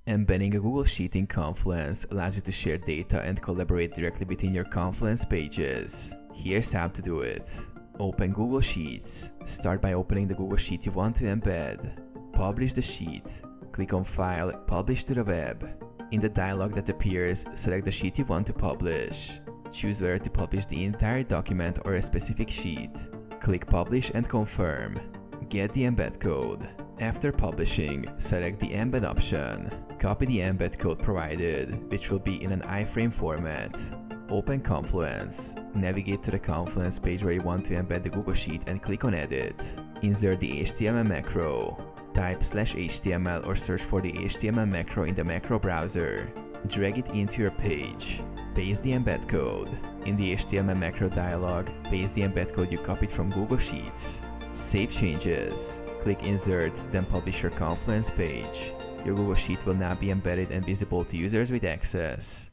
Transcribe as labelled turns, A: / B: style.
A: Embedding a Google Sheet in Confluence allows you to share data and collaborate directly within your Confluence pages. Here's how to do it. Open Google Sheets. Start by opening the Google Sheet you want to embed. Publish the sheet. Click on File, Publish to the web. In the dialog that appears, select the sheet you want to publish. Choose whether to publish the entire document or a specific sheet. Click Publish and confirm. Get the embed code. After publishing, select the embed option. Copy the embed code provided, which will be in an iframe format. Open Confluence. Navigate to the Confluence page where you want to embed the Google Sheet and click on Edit. Insert the HTML macro. Type /HTML or search for the HTML macro in the macro browser. Drag it into your page. Paste the embed code. In the HTML macro dialog, paste the embed code you copied from Google Sheets. Save changes. Click Insert, then publish your Confluence page. Your Google Sheet will now be embedded and visible to users with access.